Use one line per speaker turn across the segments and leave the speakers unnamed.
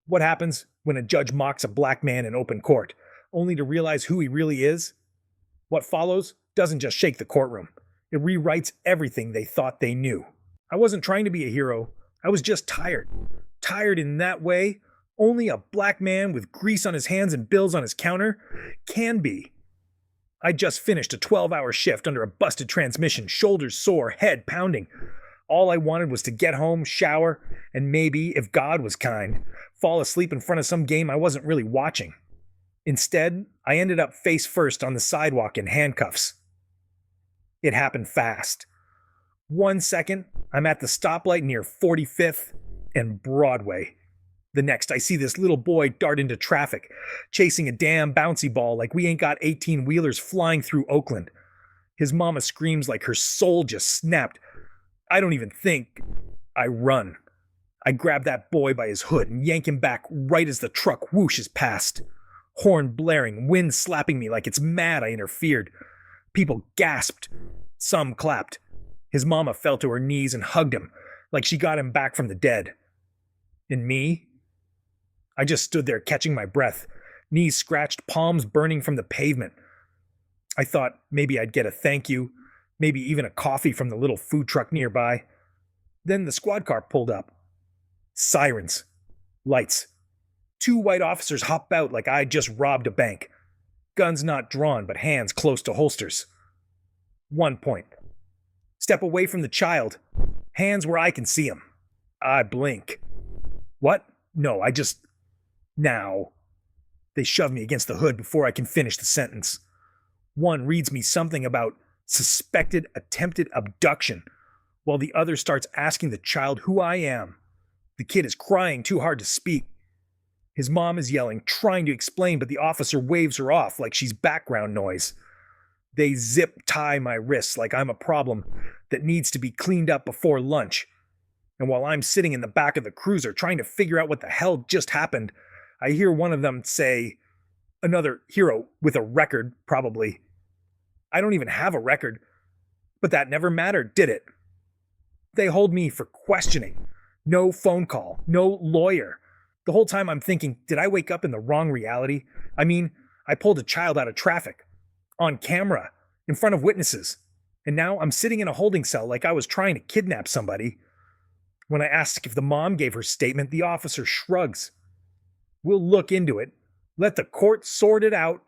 What happens when a judge mocks a black man in open court, only to realize who he really is? What follows doesn't just shake the courtroom, it rewrites everything they thought they knew. I wasn't trying to be a hero, I was just tired. Tired in that way only a black man with grease on his hands and bills on his counter can be. I'd just finished a 12-hour shift under a busted transmission, shoulders sore, head pounding. All I wanted was to get home, shower, and maybe, if God was kind, fall asleep in front of some game I wasn't really watching. Instead, I ended up face first on the sidewalk in handcuffs. It happened fast. 1 second, I'm at the stoplight near 45th and Broadway. The next, I see this little boy dart into traffic, chasing a damn bouncy ball like we ain't got 18-wheelers flying through Oakland. His mama screams like her soul just snapped. I don't even think. I run. I grab that boy by his hood and yank him back right as the truck whooshes past. Horn blaring, wind slapping me like it's mad I interfered. People gasped. Some clapped. His mama fell to her knees and hugged him like she got him back from the dead. And me? I just stood there catching my breath, knees scratched, palms burning from the pavement. I thought maybe I'd get a thank you, maybe even a coffee from the little food truck nearby. Then the squad car pulled up. Sirens. Lights. 2 white officers hop out like I'd just robbed a bank. Guns not drawn, but hands close to holsters. 1 point. Step away from the child. Hands where I can see him. I blink. What? No, I just... Now. They shove me against the hood before I can finish the sentence. One reads me something about suspected attempted abduction, while the other starts asking the child who I am. The kid is crying too hard to speak. His mom is yelling, trying to explain, but the officer waves her off like she's background noise. They zip tie my wrists like I'm a problem that needs to be cleaned up before lunch. And while I'm sitting in the back of the cruiser trying to figure out what the hell just happened, I hear one of them say, another hero with a record, probably. I don't even have a record, but that never mattered, did it? They hold me for questioning. No phone call, no lawyer. The whole time I'm thinking, did I wake up in the wrong reality? I mean, I pulled a child out of traffic, on camera, in front of witnesses, and now I'm sitting in a holding cell like I was trying to kidnap somebody. When I ask if the mom gave her statement, the officer shrugs. We'll look into it. Let the court sort it out.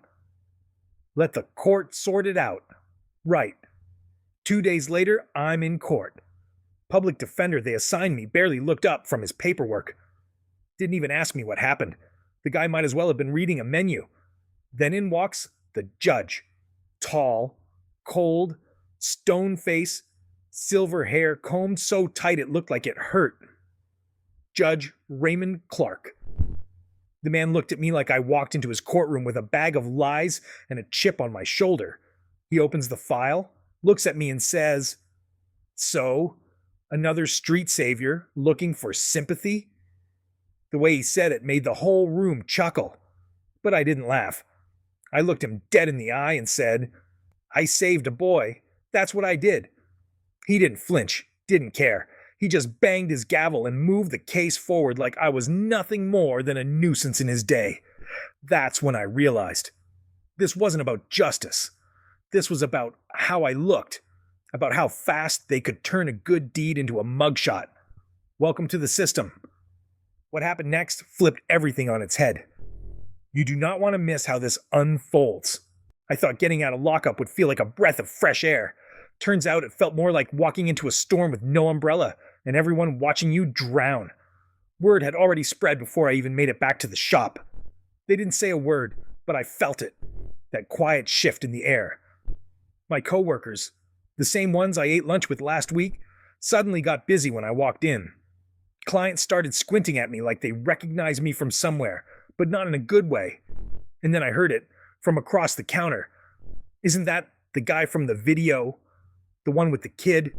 Let the court sort it out. Right. 2 days later, I'm in court. Public defender they assigned me barely looked up from his paperwork. Didn't even ask me what happened. The guy might as well have been reading a menu. Then in walks the judge. Tall, cold, stone face, silver hair combed so tight it looked like it hurt. Judge Raymond Clark. The man looked at me like I walked into his courtroom with a bag of lies and a chip on my shoulder. He opens the file, looks at me and says, "So, another street savior looking for sympathy?" The way he said it made the whole room chuckle, but I didn't laugh. I looked him dead in the eye and said, "I saved a boy. That's what I did." He didn't flinch, didn't care. He just banged his gavel and moved the case forward like I was nothing more than a nuisance in his day. That's when I realized. This wasn't about justice. This was about how I looked, about how fast they could turn a good deed into a mugshot. Welcome to the system. What happened next flipped everything on its head. You do not want to miss how this unfolds. I thought getting out of lockup would feel like a breath of fresh air. Turns out it felt more like walking into a storm with no umbrella and everyone watching you drown. Word had already spread before I even made it back to the shop. They didn't say a word, but I felt it. That quiet shift in the air. My coworkers, the same ones I ate lunch with last week, suddenly got busy when I walked in. Clients started squinting at me like they recognized me from somewhere, but not in a good way. And then I heard it from across the counter. "Isn't that the guy from the video? The one with the kid?"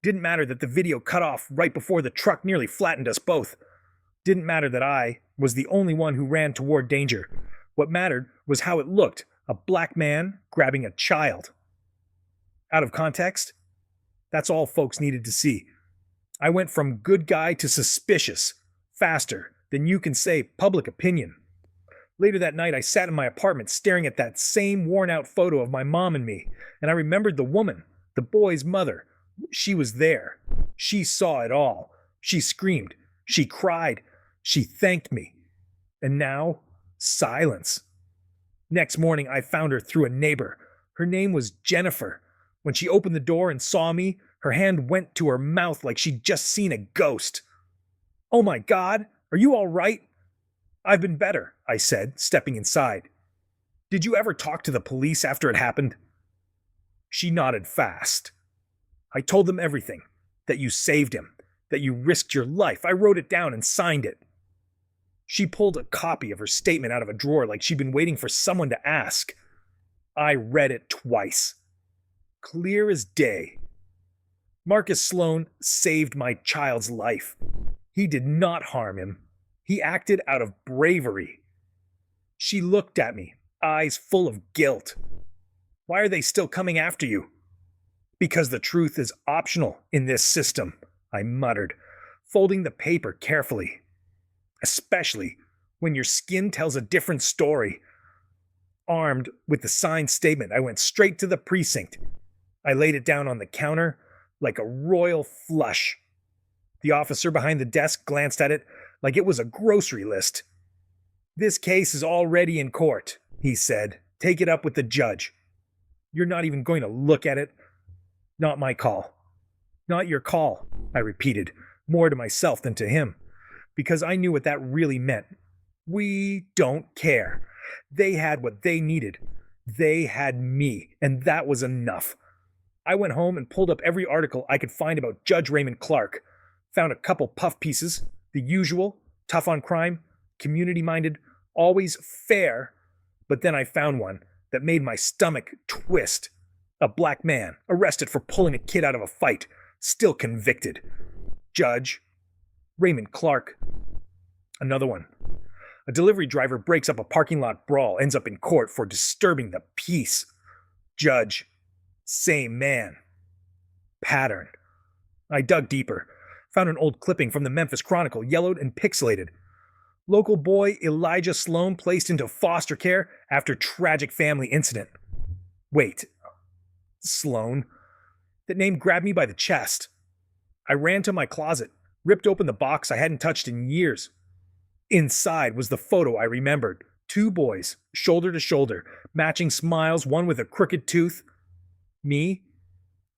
Didn't matter that the video cut off right before the truck nearly flattened us both. Didn't matter that I was the only one who ran toward danger. What mattered was how it looked, a black man grabbing a child. Out of context? That's all folks needed to see. I went from good guy to suspicious, faster then you can say public opinion. Later that night, I sat in my apartment staring at that same worn out photo of my mom and me, and I remembered the woman, the boy's mother. She was there. She saw it all. She screamed. She cried. She thanked me. And now, silence. Next morning, I found her through a neighbor. Her name was Jennifer. When she opened the door and saw me, her hand went to her mouth like she'd just seen a ghost. "Oh my God, are you all right?" "I've been better," I said, stepping inside. "Did you ever talk to the police after it happened?" She nodded fast. "I told them everything. That you saved him. That you risked your life. I wrote it down and signed it." She pulled a copy of her statement out of a drawer like she'd been waiting for someone to ask. I read it twice. Clear as day. Marcus Sloan saved my child's life. He did not harm him. He acted out of bravery. She looked at me, eyes full of guilt. "Why are they still coming after you?" "Because the truth is optional in this system," I muttered, folding the paper carefully. "Especially when your skin tells a different story." Armed with the signed statement, I went straight to the precinct. I laid it down on the counter like a royal flush. The officer behind the desk glanced at it like it was a grocery list. "This case is already in court," he said. "Take it up with the judge." "You're not even going to look at it?" "Not my call." "Not your call," I repeated, more to myself than to him, because I knew what that really meant. We don't care. They had what they needed. They had me, and that was enough. I went home and pulled up every article I could find about Judge Raymond Clark. Found a couple puff pieces, the usual, tough on crime, community-minded, always fair, but then I found one that made my stomach twist. A black man, arrested for pulling a kid out of a fight, still convicted. Judge Raymond Clark. Another one. A delivery driver breaks up a parking lot brawl, ends up in court for disturbing the peace. Judge. Same man. Pattern. I dug deeper. Found an old clipping from the Memphis Chronicle, yellowed and pixelated. Local boy Elijah Sloan placed into foster care after tragic family incident. Wait. Sloan? That name grabbed me by the chest. I ran to my closet, ripped open the box I hadn't touched in years. Inside was the photo I remembered. 2 boys, shoulder to shoulder, matching smiles, one with a crooked tooth. Me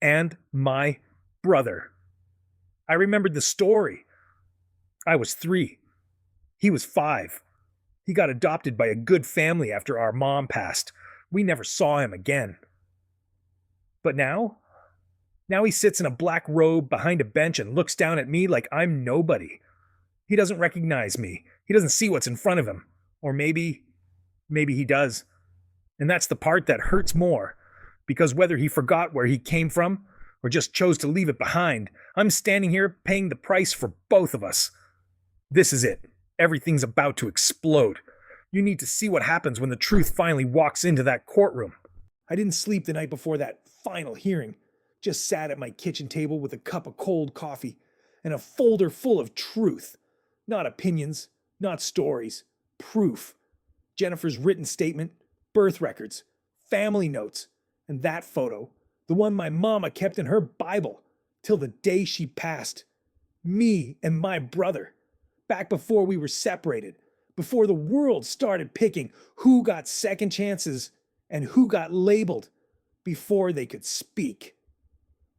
and my brother. I remembered the story. I was 3. He was 5. He got adopted by a good family after our mom passed. We never saw him again. But now he sits in a black robe behind a bench and looks down at me like I'm nobody. He doesn't recognize me. He doesn't see what's in front of him. Or maybe he does. And that's the part that hurts more. Because whether he forgot where he came from or just chose to leave it behind, I'm standing here paying the price for both of us. This is it. Everything's about to explode. You need to see what happens when the truth finally walks into that courtroom. I didn't sleep the night before that final hearing. Just sat at my kitchen table with a cup of cold coffee and a folder full of truth. Not opinions, not stories, proof. Jennifer's written statement, birth records, family notes, and that photo, the one my mama kept in her Bible till the day she passed. Me and my brother, back before we were separated, before the world started picking who got second chances and who got labeled, before they could speak.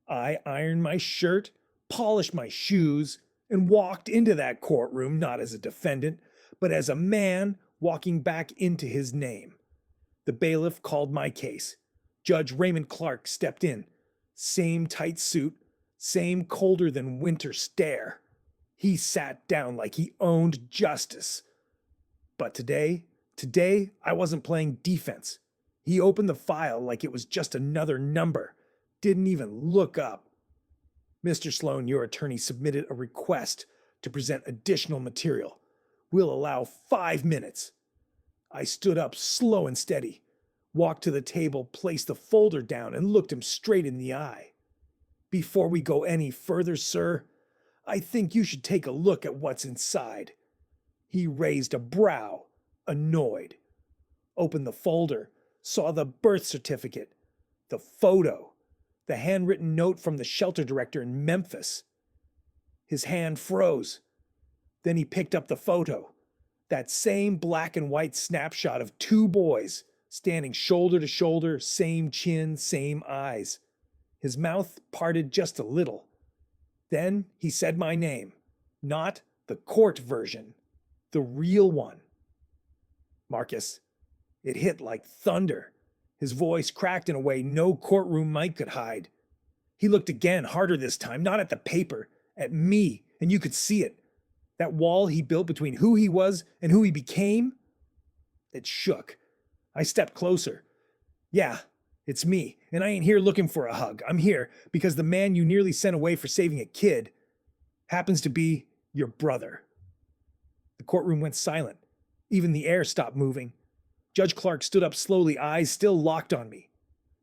I ironed my shirt, polished my shoes, and walked into that courtroom not as a defendant, but as a man walking back into his name. The bailiff called my case. Judge Raymond Clark stepped in. Same tight suit, same colder than winter stare. He sat down like he owned justice. But today I wasn't playing defense. He opened the file like it was just another number. Didn't even look up. "Mr. Sloan, your attorney submitted a request to present additional material. We'll allow 5 minutes." I stood up slow and steady, walked to the table, placed the folder down, and looked him straight in the eye. "Before we go any further, sir, I think you should take a look at what's inside." He raised a brow, annoyed. Opened the folder, saw the birth certificate, the photo, the handwritten note from the shelter director in Memphis. His hand froze. Then he picked up the photo, that same black and white snapshot of two boys standing shoulder to shoulder, same chin, same eyes. His mouth parted just a little. Then he said my name, not the court version, the real one. Marcus. It hit like thunder. His voice cracked in a way no courtroom mic could hide. He looked again, harder this time, not at the paper, at me, and you could see it. That wall he built between who he was and who he became, it shook. I stepped closer. Yeah, it's me, and I ain't here looking for a hug. I'm here because the man you nearly sent away for saving a kid happens to be your brother. The courtroom went silent. Even the air stopped moving. Judge Clark stood up slowly, eyes still locked on me.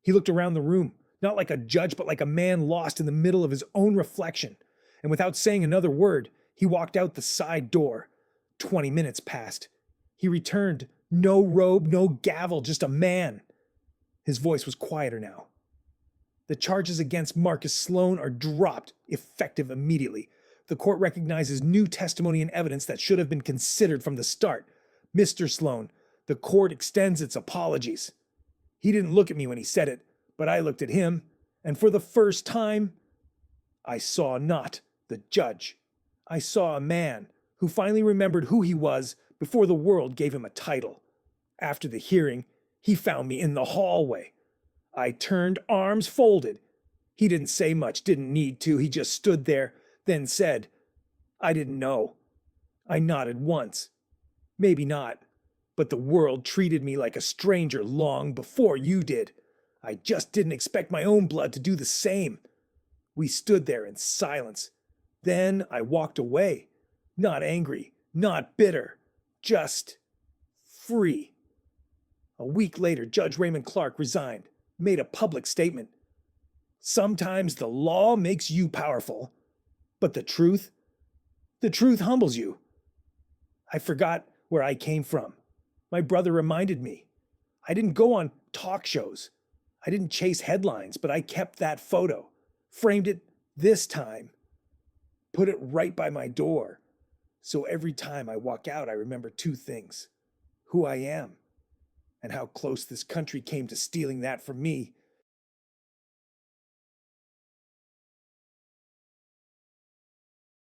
He looked around the room, not like a judge, but like a man lost in the middle of his own reflection. And without saying another word, he walked out the side door. 20 minutes passed. He returned, no robe, no gavel, just a man. His voice was quieter now. The charges against Marcus Sloan are dropped, effective immediately. The court recognizes new testimony and evidence that should have been considered from the start. Mr. Sloan, the court extends its apologies. He didn't look at me when he said it, but I looked at him, and for the first time, I saw not the judge. I saw a man who finally remembered who he was before the world gave him a title. After the hearing, he found me in the hallway. I turned, arms folded. He didn't say much, didn't need to. He just stood there, then said, I didn't know. I nodded once. Maybe not. But the world treated me like a stranger long before you did. I just didn't expect my own blood to do the same. We stood there in silence. Then I walked away. Not angry, not bitter, just free. A week later, Judge Raymond Clark resigned, made a public statement. Sometimes the law makes you powerful, but the truth humbles you. I forgot where I came from. My brother reminded me. I didn't go on talk shows. I didn't chase headlines, but I kept that photo, framed it this time, put it right by my door. So every time I walk out, I remember two things: who I am and how close this country came to stealing that from me